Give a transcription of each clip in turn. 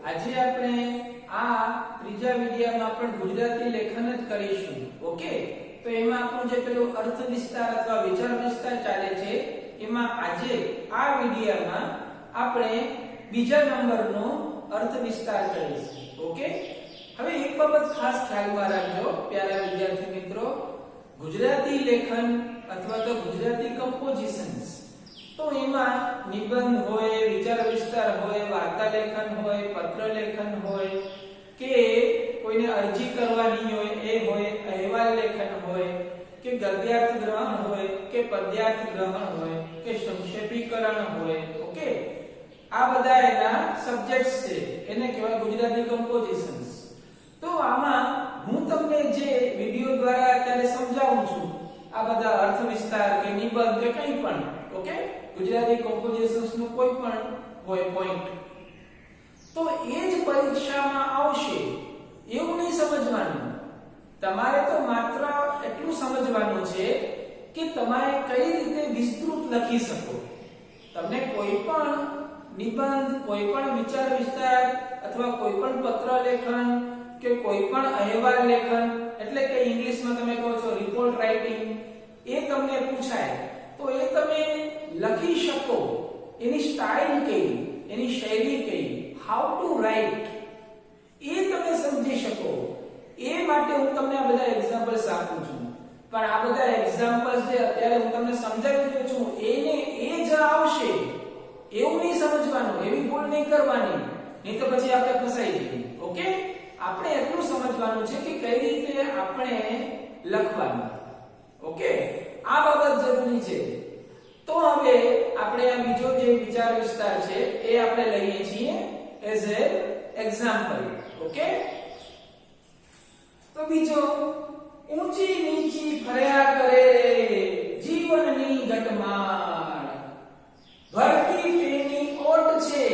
આજે આપણે આ ત્રીજા વિડિયોમાં પણ ગુજરાતી લેખન જ કરીશું. ઓકે, તો એમાં આપણું જે પેલું અર્થ વિસ્તાર અથવા વિચાર વિસ્તાર ચાલે છે એમાં આજે આ વિડિયોમાં આપણે બીજા નંબરનો અર્થ વિસ્તાર કરીશું. ઓકે, હવે એક બાબત ખાસ ખ્યાલમાં રાખજો પ્યારા વિદ્યાર્થી મિત્રો, ગુજરાતી લેખન અથવા તો ગુજરાતી કમ્પોઝિશન્સ તો એમાં નિબંધ હોય, વિચાર વિસ્તાર હોય, વાર્તા લેખન હોય, પત્ર લેખન હોય કે કોઈને અરજી કરવાની હોય એ હોય, અહેવાલ લેખન હોય કે ગદ્યાર્થ ગ્રહણ હોય કે પદ્યાર્થ ગ્રહણ હોય કે સંક્ષેપીકરણ હોય. ઓકે, આ બધા એના સબ્જેક્ટ્સ છે, એને કહેવાય ગુજરાતી કમ્પોઝિશન્સ. તો આમાં હું તમને જે વિડિયો દ્વારા અત્યારે સમજાવું છું આ બધા અર્થ વિસ્તાર કે નિબંધ કે કંઈ પણ, ઓકે, ગુજરાતી કમ્પોઝિશન્સ નું કોઈ પણ હોય પોઈન્ટ, તો એ જ પરીક્ષામાં આવશે એવું નહીં સમજવાનું. તમારે તો માત્ર એટલું સમજવાનું છે કે તમારે કઈ રીતે વિસ્તૃત લખી શકો. તમને કોઈ પણ નિબંધ, કોઈ પણ વિચાર વિસ્તાર અથવા કોઈ પણ પત્ર લેખન કે કોઈ પણ અહેવાલ લેખન, એટલે કે ઇંગ્લિશમાં તમે કહો છો રિપોર્ટ રાઇટિંગ, એ તમને પૂછાય તો એ તમે લખી શકો. એની સ્ટાઇલ કઈ, એની શૈલી કઈ, હાઉ ટુ રાઇટ, એ તમે સમજી શકો. એ માટે હું તમને આ બધા એક્ઝામ્પલ્સ આપું છું. પણ આ બધા એક્ઝામ્પલ્સ જે અત્યારે હું તમને સમજાવી રહ્યો છું એને એ જ આવશે એવું નહીં સમજવાનું, એવી ભૂલ નહીં કરવાની, નહીં તો પછી આપણે ફસાઈ જઈએ. ઓકે, આપણે એટલું સમજવાનું છે કે કઈ રીતે આપણે લખવાનું. ઓકે, આ બાબત જરૂરી છે. તો હવે આપણે આ બીજો જે વિચાર વિસ્તાર છે એ આપણે લઈએ છીએ એઝ એ એક્ઝામ્પલ. ઓકે, તો બીજો, ઊંચી નીચી ફર્યા કરે જીવનની ઘટમાળ, ભરતી તેની ઓટ છે,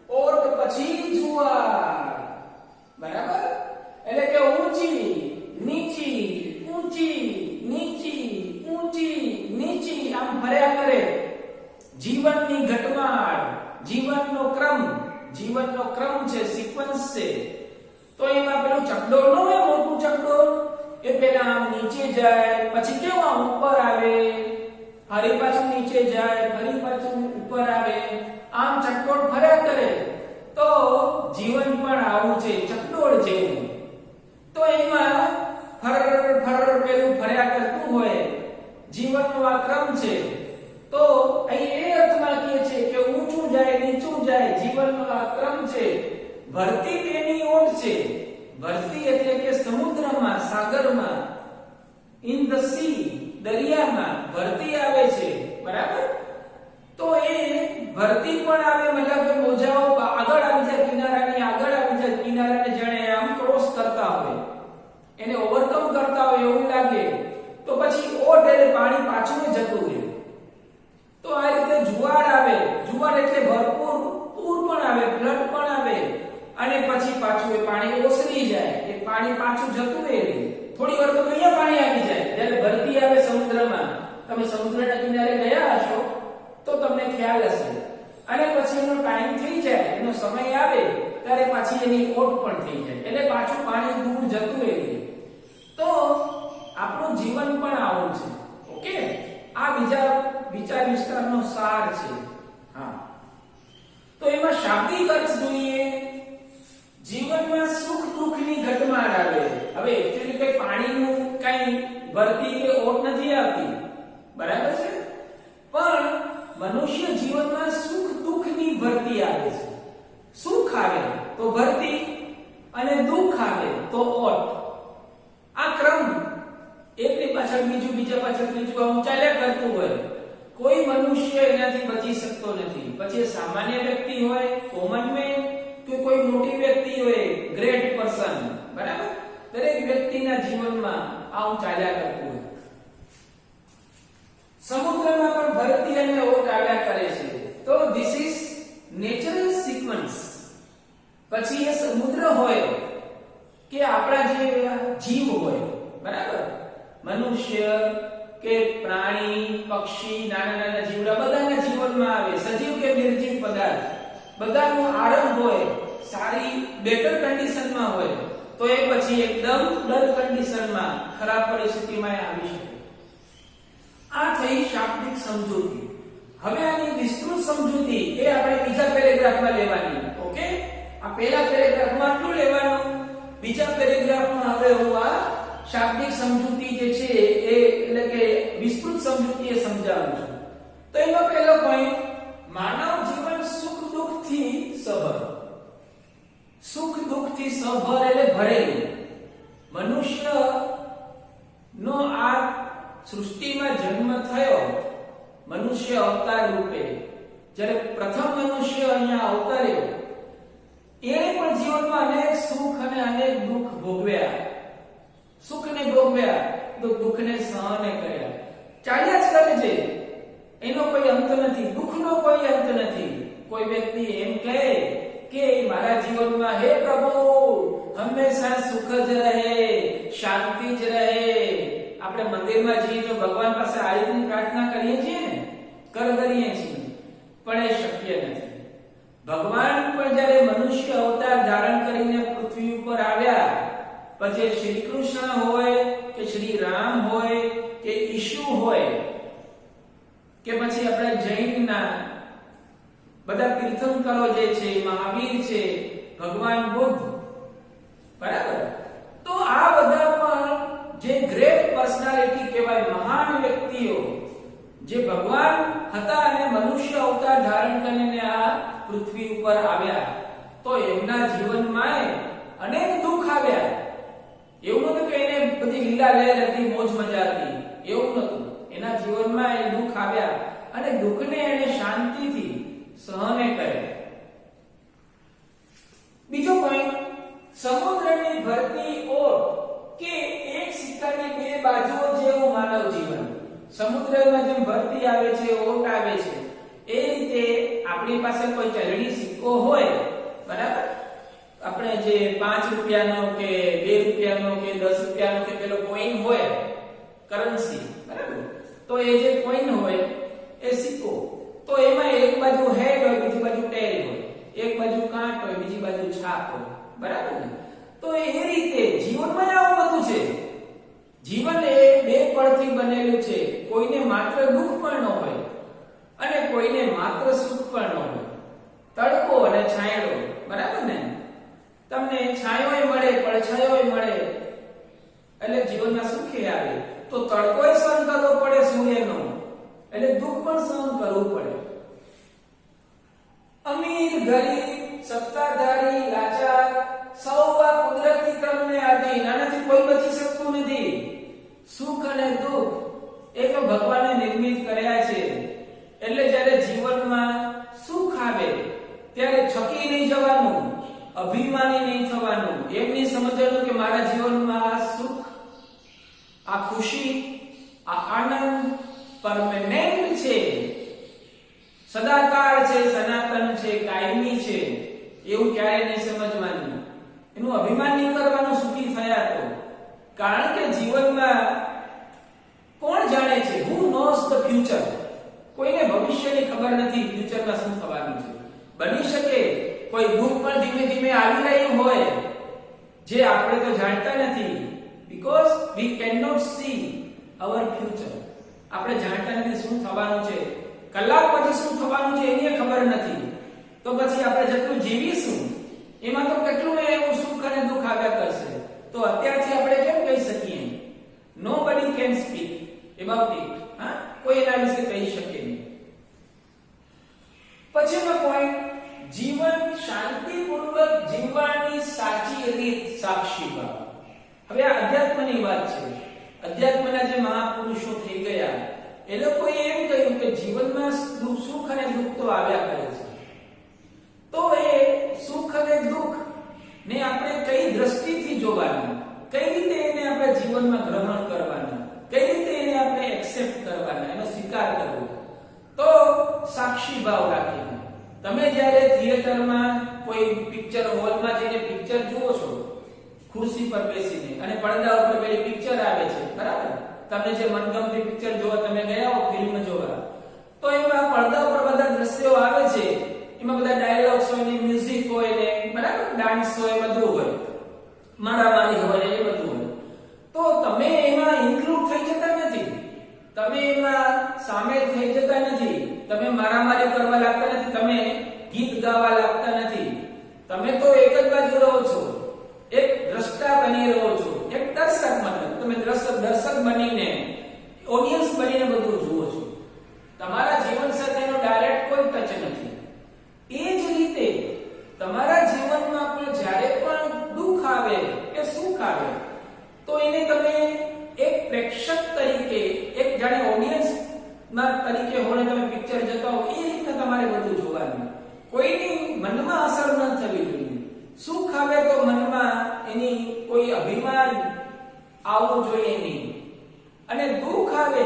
ઓટ પછી જુવાર. બરાબર, એટલે કે ઊંચી નીચી, ઊંચી નીચી, ઊંચી નીચી, આમ ફર્યા કરે. જીવનની ઘટમાળ, જીવનનો ક્રમ, જીવનનો ક્રમ છે, સિક્વન્સ છે. તો એમાં પેલું ચકડોળ ન હોય, મોટું ચકડોળ, એ પેલા આમ નીચે જાય, પછી કેવું આમ ઉપર આવે, ફરી પાછું નીચે જાય, ફરી પાછું ઉપર આવે, આમ ચકડોળ ફર્યા કરે. તો જીવન પણ આવું છે, ચકડોળ જેવું. તો એમાં ફર ફર પેલું ફર્યા કરતું હોય, જીવનનો આ ક્રમ છે. તો અહીં એ અર્થમાં કહે છે કે ઊંચું જાય, નીચું જાય, જીવનનો આ ક્રમ છે. ભરતી તેની ઓટ છે, ભરતી એટલે કે સમુદ્રમાં, સાગરમાં, ઇન ધ સી, દરિયામાં ભરતી આવે છે. બરાબર, તો એ ભરતી પણ આવે, મતલબ કે મોજાઓ આગળ આવી જાય, કિનારાની આગળ આવી જાય, કિનારાને જાણે આમ ક્રોસ કરતા હોય, એને ઓવરકમ કરતા હોય એવું લાગે. તો પછી ઓટ એટલે પાણી પાછું જતું રહે. તો આ રીતે જુવાળ આવે, જુવાળ એટલે ભરપૂર પૂર પણ આવે, ફ્લડ પણ આવે, અને પછી પાછું એ પાણી ઓસરી જાય, એ પાણી પાછું જતું રહે. થોડી વાર તો અહીંયા પાણી આવી જાય. જ્યારે ભરતી આવે સમુદ્રમાં, તમે સમુદ્રના કિનારે ગયા હશો તો તમને ખ્યાલ હશે. અને પછી એનો ટાઈમ થઈ જાય, એનો સમય આવે ત્યારે પાછી એની ઓટ પણ થઈ જાય, એટલે પાછું પાણી દૂર જતું રહે. તો આપણું જીવન પણ આવું છે. ઓકે, આ બીજા વિચાર વિસ્તારનો સાર છે. હા, તો એમાં શાબ્દિક અર્થ જોઈએ. જીવનમાં સુખ દુઃખની ઘટમાળ આવે. હવે એકચ્યુઅલી કઈ પાણીનું કઈ ભરતી કે ઓટ નથી આવતી, બરાબર છે, પણ મનુષ્ય જીવનમાં સુખ દુઃખની ભરતી આવે છે. સુખ આવે તો ભરતી અને દુઃખ આવે તો ઓટ. આ ક્રમ એકની પાછળ બીજું, બીજા પાછળ ત્રીજું આમ ચાલ્યા કરતું હોય. કોઈ મનુષ્ય એનાથી બચી શકતો નથી. પછી સામાન્ય વ્યક્તિ હોય, કોમન મેન, કે કોઈ મોટી વ્યક્તિ હોય, ગ્રેટ પર્સન. બરાબર, દરેક વ્યક્તિના જીવનમાં આવું ચાલ્યા કરતું હોય. સમુદ્રમાં પણ ભરતી અને ઓટ આવ્યા કરે છે. તો ધીસ ઇઝ નેચરલ સિક્વન્સ. પછી એ સમુદ્ર હોય કે આપણા જે જીવ હોય, બરાબર, મનુષ્ય કે પ્રાણી, પક્ષી, નાના નાના જીવડા બધાના જીવનમાં આવે. સજીવ કે નિર્જીવ પદાર્થ બધાનો આરંભ હોય સારી બેટર કન્ડિશનમાં હોય તો એ પછી એકદમ ડલ કન્ડિશનમાં ખરાબ પરિસ્થિતિમાં આવી શકે. આ થઈ શાબ્દિક સમજૂતી. હવે આની વિસ્તૃત સમજૂતી એ આપણે બીજા પેરેગ્રાફમાં લેવાની. ઓકે, આ પહેલા પેરેગ્રાફમાં આટલું લેવાનું, બીજા પેરેગ્રાફમાં હવે હું આ શાબ્દિક સમજૂતી જે છે એ એટલે કે વિસ્તૃત સમજૂતી એ સમજાવું છું. તો એનો પહેલો પોઈન્ટ, માનવ જીવન સુખ દુઃખથી સભર. સુખ દુઃખથી સભર એટલે ભરેલું. મનુષ્ય નો આ સૃષ્ટિમાં જન્મ થયો, મનુષ્ય અવતાર રૂપે જ્યારે પ્રથમ મનુષ્ય અહીંયા અવતર્યો, એણે પણ જીવનમાં અનેક સુખ અને અનેક દુઃખ ભોગવ્યા. સુખને ભોગવ્યા તો દુઃખને સહન કર્યા. ચાલ્યા જ કરે છે, એનો કોઈ અંત નથી, દુઃખનો કોઈ અંત નથી. કોઈ વ્યક્તિ એમ કહે કે મારા જીવનમાં હે પ્રભુ હંમેશા સુખ જ રહે, શાંતિ જ રહે. આપણે મંદિરમાં જઈએ તો ભગવાન પાસે આ રીતની પ્રાર્થના કરીએ છીએ ને, કરીએ છીએ, પણ એ શક્ય નથી. ભગવાન પણ જ્યારે મનુષ્ય અવતાર ધારણ કરીને પૃથ્વી ઉપર આવ્યા, પછી શ્રી કૃષ્ણ હોય કે શ્રી રામ હોય કે ઈશુ હોય કે પછી આપણા જૈનના બધા તીર્થંકરો જે છે, મહાવીર છે, ભગવાન બુદ્ધ, બરાબર, તો આ બધા પણ જે ગ્રેટ પર્સનાલિટી કહેવાય, મહાન વ્યક્તિઓ જે ભગવાન હતા અને મનુષ્ય અવતાર ધારણ કરીને આ પૃથ્વી ઉપર આવ્યા, તો એમના જીવનમાં અનેક દુઃખ આવ્યા. એવું નતું કે એને બધી લીલા લહેર હતી, મોજ મજા હતી, એવું નતું. એના જીવનમાં એ દુઃખ આવ્યા અને દુઃખને એને શાંતિથી સહન કર્યા. બીજો પોઈન્ટ, સમુદ્રની ભરતી ઓટ કે એક સિક્કાની બે બાજુઓ જેવું માનવ જીવન. સમુદ્રમાં જેમ ભરતી આવે છે, ઓટ આવે છે, એ રીતે આપણી પાસે કોઈ ચલણી સિક્કો હોય, બરાબર, આપણે જે 5 રૂપિયાનો કે 2 રૂપિયાનો કે 10 રૂપિયાનો કે પેલો કોઈન હોય, કરન્સી, બરાબર, તો એ જે કોઈન હોય એ સિક્કો, તો એમાં એક બાજુ હેડ હોય, બીજી બાજુ ટેલ હોય, એક બાજુ કાંટ હોય, બીજી બાજુ છાપ હોય, બરાબર ને? તો એ રીતે જીવનમાં આવું બધું છે. જીવન એ બે પળથી બનેલું છે. કોઈને માત્ર દુઃખ પણ ન હોય અને કોઈને માત્ર સુખ પણ ન હોય. તડકો અને છાંયડો, બરાબર ને? તમને છાંયોય મળે, પડછાયોય મળે, એટલે જીવનમાં સુખ આવે. તો તડકોય સહન કરવો પડે સૂર્યનો, એટલે દુઃખ પણ સહન કરવું પડે. અમીર ગરીબ, સત્તાધારી લાચાર, સૌ આ કુદરતી ક્રમને આધીન, આનાથી કોઈ બચી શકતું નથી. સુખ અને દુઃખ એ તો ભગવાને નિર્મિત કર્યા છે. એટલે જ્યારે જીવનમાં સુખ આવે ત્યારે છકી નહીં જવાનું, અભિમાની નહીં થવાનું. એમ નહીં સમજવાનું કે મારા જીવનમાં આ સુખ, આ ખુશી, આ આનંદ પરમેનન્ટ છે, સદાકાળ છે, સનાતન છે, કાયમી છે. એવું ક્યારે નહીં સમજવાનું. એનું અભિમાન નહીં કરવાનું સુખી થયા તો. કારણ કે જીવનમાં કોણ જાણે છે? હુ નોઝ ધ ફ્યુચર? કોઈને ભવિષ્યની ખબર નથી ફ્યુચરમાં શું થવાનું છે. બની શકે કોઈ દુઃખ પણ ધીમે ધીમે આવી રહ્યું હોય જે આપણે તો જાણતા નથી, because we can not see our future. આપણે જાણતા નથી શું થવાનું છે, કલાક પછી શું થવાનું છે એની ખબર નથી. તો પછી આપણે જેટલું જીવીશું એમાં તો કેટલું એવું સુખ અને દુઃખ આવ્યા કરશે. તો અત્યારથી આપણે કેમ કહી શકીએ? Nobody can speak about it. હા, કોઈ એના વિશે કહી શકે નહીં. પછીનો પોઈન્ટ, જીવન શાંતિપૂર્વક જીવવાની સાચી રીત, સાક્ષી ભાવ. હવે આ અધ્યાત્મની વાત છે. અધ્યાત્મના જે મહાપુરુષો થઈ ગયા એ લોકોએ એમ કહ્યું કે જીવનમાં સુખ અને દુઃખ તો આવ્યા કરે છે. તો એ સુખ અને દુઃખ ને આપણે કઈ દ્રષ્ટિથી જોવાનું, કઈ રીતે એને આપણે જીવનમાં ગ્રહણ કરવાનું, કઈ રીતે એને આપણે એક્સેપ્ટ કરવાના, એનો સ્વીકાર કરવો. તો સાક્ષી ભાવ રાખીને તમે જ્યારે થિયેટરમાં કોઈ પિક્ચર હોલમાં જઈને પિક્ચર જુઓ છો, ખુરશી પર બેસીને, અને પડદા ઉપર પેલી પિક્ચર આવે છે, બરાબર, તમને જે મનગમતી પિક્ચર જોવા તમે ગયા હો ફિલ્મ જોવા, તો એમાં પડદા ઉપર બધા દ્રશ્યો આવે છે, એમાં બધા ડાયલોગ્સ હોય ને મ્યુઝિક હોય ને બરાબર ડાન્સ હોય બધું હોય, મારામારી હોય એ બધું હોય, તો તમે એમાં ઇન્ક્લુડ થઈ જતા નથી, તમે એમાં સામેલ થઈ જતા નથી, તમે મારામારી કરવા લાગતા નથી, તમે ગીત ગાવા લાગતા નથી, તમે તો એક જ બાજુ રહો છો, એક દ્રષ્ટા બની રહો છો, એક દર્શક મતલબ તમે દર્શક બનીને ઓડિયન્સ બનીને બધું જુઓ છો, તમારા જીવન સાથેનો ડાયરેક્ટ કોઈ ટચ નથી. એ જ રીતે તમારા જીવનમાં પણ જ્યારે પણ દુઃખ આવે કે સુખ આવે તો એને તમે એક પ્રેક્ષક તરીકે, એક જાણે ઓડિયન્સ ના તરીકે હોને તમે પિક્ચર જોતા હો એ રીતે તમારે બધું જોવાનું. કોઈની મનમાં અસર ન થવી જોઈએ. સુખ આવે તો મનમાં એની કોઈ અભિમાન આવવું જોઈએ નહીં, અને દુઃખ આવે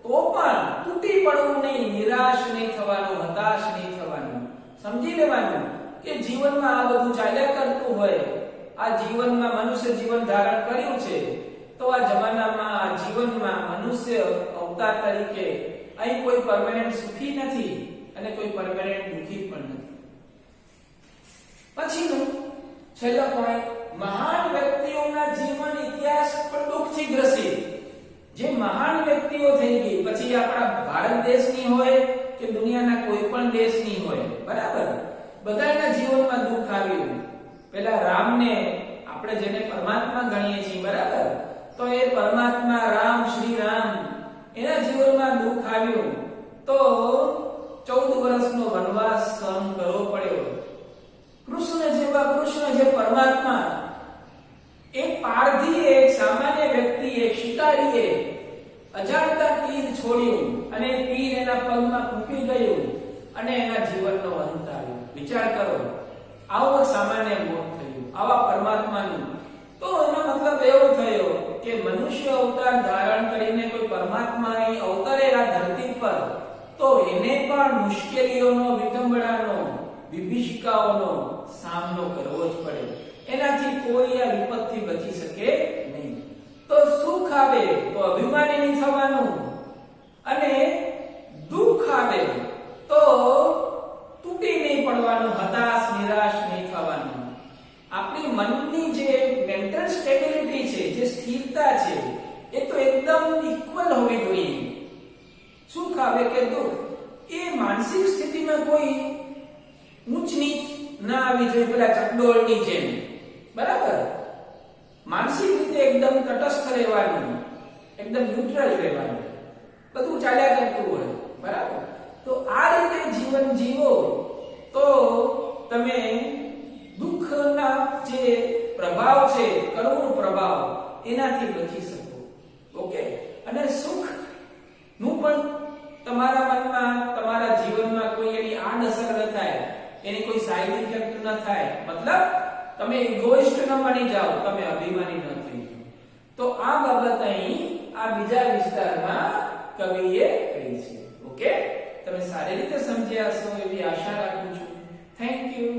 તો પણ તૂટી પડવું નહીં, નિરાશ નહીં થવાનું, હતાશ નહીં થવાનું. સમજી લેવાનું કે જીવનમાં આ બધું ચાલ્યા કરતું હોય. આ જીવનમાં મનુષ્ય જીવન ધારણ કર્યું છે તો આ જમાનામાં, આ જીવનમાં મનુષ્ય અવતાર તરીકે અહીં કોઈ પરમેનન્ટ સુખી નથી અને કોઈ પરમેનન્ટ દુઃખી પણ નથી. પછીનું છેલ્લો પોઈન્ટ, મહાન વ્યક્તિઓના જીવન ઇતિહાસ પણ દુઃખથી ગ્રસિત. જે મહાન વ્યક્તિઓ થઈ ગઈ, પછી આપણા ભારત દેશની હોય કે દુનિયાના કોઈ પણ દેશની હોય, બરાબર, બધાના જીવનમાં દુઃખ આવ્યું. પેલા રામને આપણે જેને પરમાત્મા ગણીએ છીએ, બરાબર, તો એ પરમાત્મા રામ, શ્રી રામ, એના જીવનમાં દુઃખ આવ્યું તો 14 વર્ષનો વનવાસ સહન કરવો પડ્યો. કૃષ્ણ જે પરમાત્મા, એક પારધી, એક સામાન્ય વ્યક્તિ, એક શિકારીએ અજાણતા તીર છોડ્યું અને તીર એના પગમાં ફૂટી ગયું અને એના જીવનનો અંત આવ્યો. વિચાર કરો, આવો સામાન્ય મોત થયું આવા પરમાત્માનું. તો એનો મતલબ એવો થયો કે મનુષ્ય અવતાર ધારણ કરીને કોઈ પરમાત્માની અવતરે આ ધરતી પર, તો એને પણ મુશ્કેલીઓનો, વિડંબણાનો, વિભીષિકાઓનો સામનો કરવો જ પડે. એનાથી કોઈ આ વિપતથી બચી શકે નહીં. તો સુખ આવે તો અભિમાની નહીં થવાનું, અને દુઃખ આવે તો તૂટી નહીં પડવાનું, હતાશ નિરાશ નહીં થવાનું. આપણી મનની જે મેન્ટલ સ્ટેબિલિટી છે, જે સ્થિરતા છે, એ તો એકદમ ઇક્વલ હોવી જોઈએ. સુખ આવે કે દુઃખ, એ માનસિક સ્થિતિમાં કોઈ ઊંચ નીચ ના આવી જોઈએ, પેલા ચકડોળની જેમ, બરાબર. માનસિક રીતે એકદમ તટસ્થ રહેવાનું, એકદમ ન્યુટ્રલ રહેવાનું, બધું ચાલ્યા કરતું હોય, બરાબર. તો આ રીતે જીવન જીવો તો તમે દુઃખના જે પ્રભાવ છે, કરુણ પ્રભાવ, એનાથી બચી શકો. ઓકે. અને સુખ નું પણ તમારા મનમાં, તમારા જીવનમાં કોઈ એની આડઅસર ન થાય, એની કોઈ સાઇડ ઇફેક્ટ ન થાય, મતલબ તમે ઇગોઇસ્ટ ન બની જાઓ, તમે અભિમાની ન થઈ જાઓ. તો આ બાબત અહીં આ બીજા વિસ્તારમાં કવિએ કહી છે. ઓકે, તમે સારી રીતે સમજ્યા હશો એવી આશા રાખું છું. Thank you.